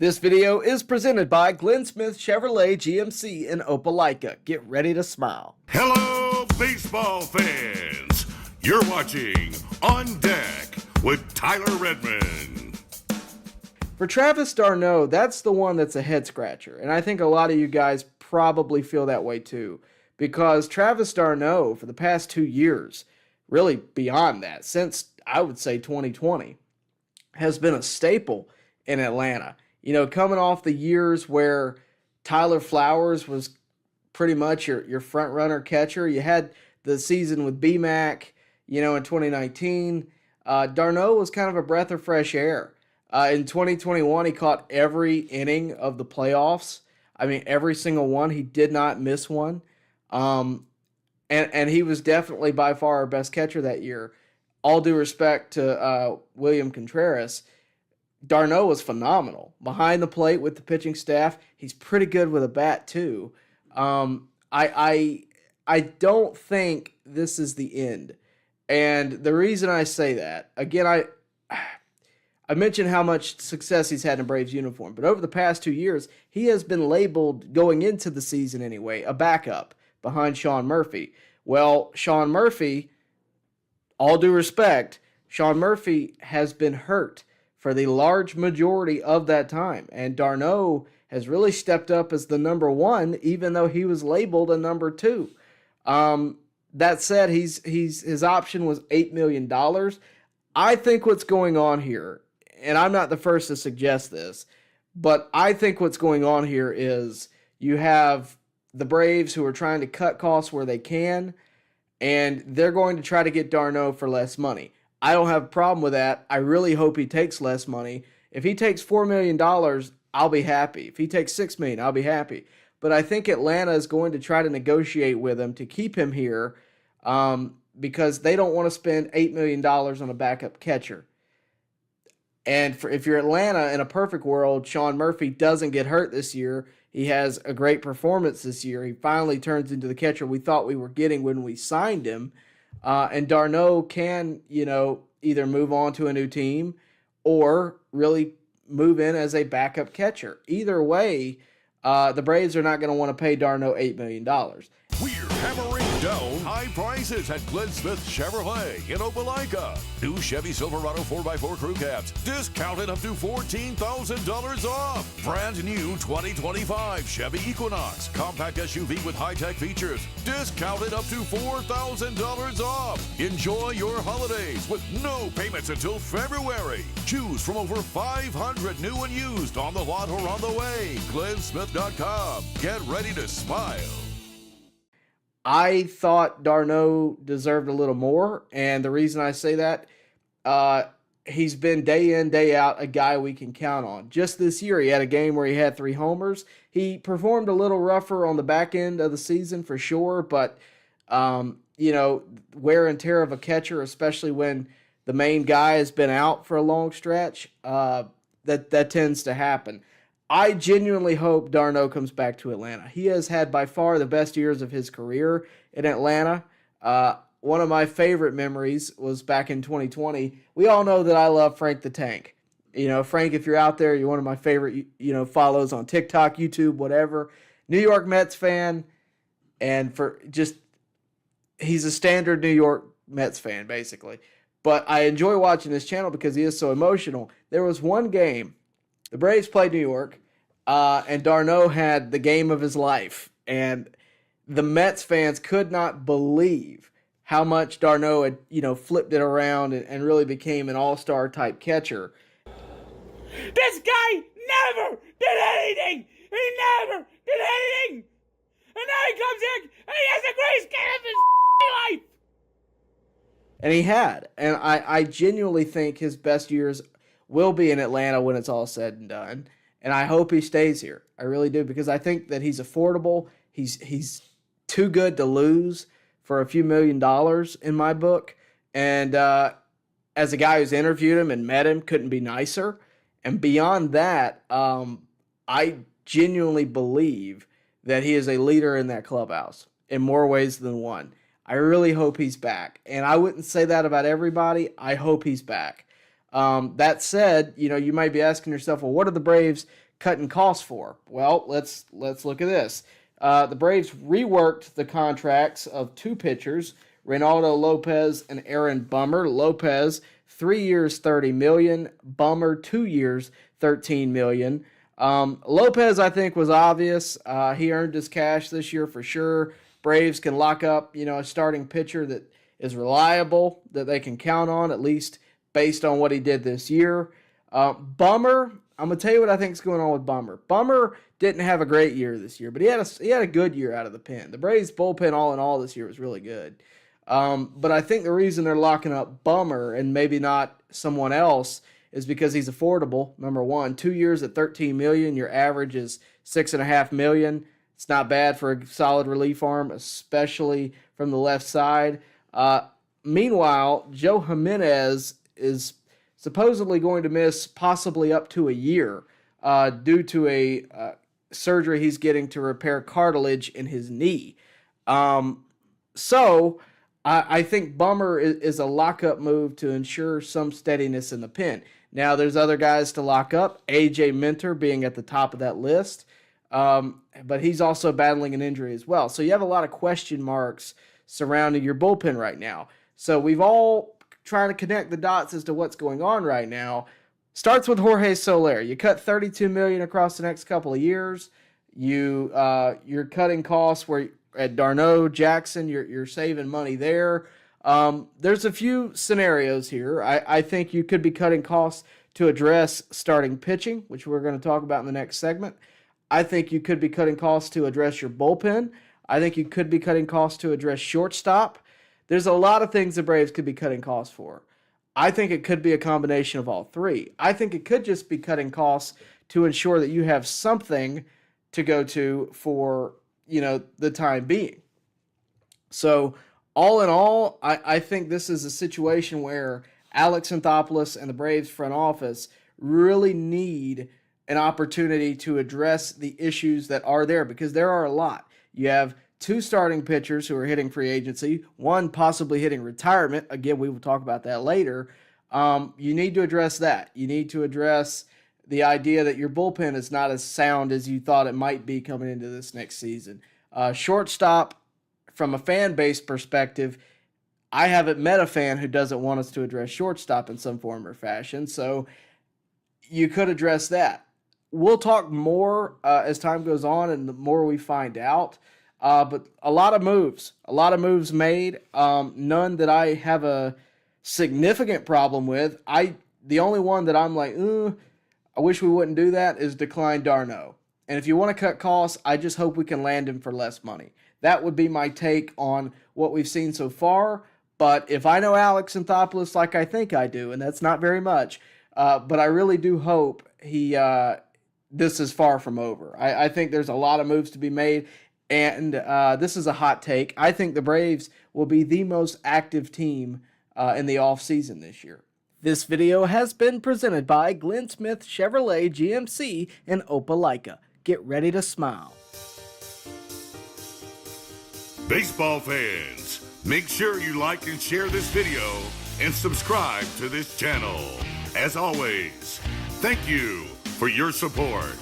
This video is presented by Glenn Smith Chevrolet GMC in Opelika. Get ready to smile. Hello, baseball fans. You're watching On Deck with Tyler Redmond. For Travis d'Arnaud, that's the one that's a head scratcher. And I think a lot of you guys probably feel that way too. Because Travis d'Arnaud, for the past 2 years, really beyond that, since I would say 2020, has been a staple in Atlanta. You know, coming off the years where Tyler Flowers was pretty much your front runner catcher. You had the season with B-Mac, in 2019. d'Arnaud was kind of a breath of fresh air. In 2021, he caught every inning of the playoffs. I mean, every single one. He did not miss one. And he was definitely by far our best catcher that year. All due respect to William Contreras, d'Arnaud was phenomenal. Behind the plate with the pitching staff, he's pretty good with a bat too. I don't think this is the end. And the reason I say that, again, I mentioned how much success he's had in a Braves uniform, but over the past 2 years, he has been labeled, going into the season anyway, a backup behind Sean Murphy. Well, Sean Murphy, all due respect, Sean Murphy has been hurt for the large majority of that time. And d'Arnaud has really stepped up as the number one, even though he was labeled a number two. That said, his option was $8 million. I think what's going on here, and I'm not the first to suggest this, but I think what's going on here is you have the Braves who are trying to cut costs where they can, and they're going to try to get d'Arnaud for less money. I don't have a problem with that. I really hope he takes less money. If he takes $4 million, I'll be happy. If he takes $6 million, I'll be happy. But I think Atlanta is going to try to negotiate with him to keep him here because they don't want to spend $8 million on a backup catcher. And if you're Atlanta, in a perfect world, Sean Murphy doesn't get hurt this year. He has a great performance this year. He finally turns into the catcher we thought we were getting when we signed him. And d'Arnaud can, either move on to a new team or really move in as a backup catcher. Either way, the Braves are not going to want to pay d'Arnaud $8 million. We're hammering down high prices at Glenn Smith Chevrolet in Opelika. New Chevy Silverado 4x4 crew cabs, discounted up to $14,000 off. Brand new 2025 Chevy Equinox, compact SUV with high-tech features, discounted up to $4,000 off. Enjoy your holidays with no payments until February. Choose from over 500 new and used on the lot or on the way. GlennSmith.com. Get ready to smile. I thought d'Arnaud deserved a little more, and the reason I say that, he's been day in, day out a guy we can count on. Just this year, he had a game where he had 3 homers. He performed a little rougher on the back end of the season for sure, but, wear and tear of a catcher, especially when the main guy has been out for a long stretch, that tends to happen. I genuinely hope d'Arnaud comes back to Atlanta. He has had by far the best years of his career in Atlanta. One of my favorite memories was back in 2020. We all know that I love Frank the Tank. Frank, if you're out there, you're one of my favorite, follows on TikTok, YouTube, whatever. New York Mets fan, and he's a standard New York Mets fan, basically. But I enjoy watching this channel because he is so emotional. There was one game, the Braves played New York, and d'Arnaud had the game of his life. And the Mets fans could not believe how much d'Arnaud had, flipped it around and really became an all-star type catcher. This guy never did anything! He never did anything! And now he comes in and he has the greatest game of his life! And he had. And I genuinely think his best years will be in Atlanta when it's all said and done. And I hope he stays here. I really do, because I think that he's affordable. He's too good to lose for a few $1 million in my book. And as a guy who's interviewed him and met him, couldn't be nicer. And beyond that, I genuinely believe that he is a leader in that clubhouse in more ways than one. I really hope he's back. And I wouldn't say that about everybody. I hope he's back. That said, you might be asking yourself, well, what are the Braves cutting costs for? Well, let's look at this. The Braves reworked the contracts of two pitchers, Reynaldo Lopez and Aaron Bummer. Lopez, 3 years, $30 million. Bummer, 2 years, $13 million. Lopez, I think, was obvious. He earned his cash this year for sure. Braves can lock up, a starting pitcher that is reliable, that they can count on, at least based on what he did this year. Bummer, I'm going to tell you what I think is going on with Bummer. Bummer didn't have a great year this year, but he had a good year out of the pen. The Braves bullpen all in all this year was really good. But I think the reason they're locking up Bummer and maybe not someone else is because he's affordable, number one. 2 years at $13 million, your average is $6.5 million. It's not bad for a solid relief arm, especially from the left side. Meanwhile, Joe Jimenez is supposedly going to miss possibly up to a year due to a surgery he's getting to repair cartilage in his knee. So I think Bummer is a lockup move to ensure some steadiness in the pen. Now, there's other guys to lock up, A.J. Minter being at the top of that list, but he's also battling an injury as well. So you have a lot of question marks surrounding your bullpen right now. So we've all trying to connect the dots as to what's going on right now. Starts with Jorge Soler. You cut $32 million across the next couple of years. You're cutting costs where at d'Arnaud, Jackson, you're saving money there. There's a few scenarios here. I think you could be cutting costs to address starting pitching, which we're going to talk about in the next segment. I think you could be cutting costs to address your bullpen. I think you could be cutting costs to address shortstop. There's a lot of things the Braves could be cutting costs for. I think it could be a combination of all three. I think it could just be cutting costs to ensure that you have something to go to for, the time being. So all in all, I think this is a situation where Alex Anthopoulos and the Braves front office really need an opportunity to address the issues that are there, because there are a lot. You have two starting pitchers who are hitting free agency, one possibly hitting retirement. Again, we will talk about that later. You need to address that. You need to address the idea that your bullpen is not as sound as you thought it might be coming into this next season. Shortstop, from a fan base perspective, I haven't met a fan who doesn't want us to address shortstop in some form or fashion. So you could address that. We'll talk more as time goes on and the more we find out. But a lot of moves made. None that I have a significant problem with. The only one that I'm like, I wish we wouldn't do that is decline d'Arnaud. And if you want to cut costs, I just hope we can land him for less money. That would be my take on what we've seen so far. But if I know Alex Anthopoulos like I think I do, and that's not very much, but I really do hope this is far from over. I think there's a lot of moves to be made. And this is a hot take. I think the Braves will be the most active team in the offseason this year. This video has been presented by Glenn Smith Chevrolet GMC in Opelika. Get ready to smile. Baseball fans, make sure you like and share this video and subscribe to this channel. As always, thank you for your support.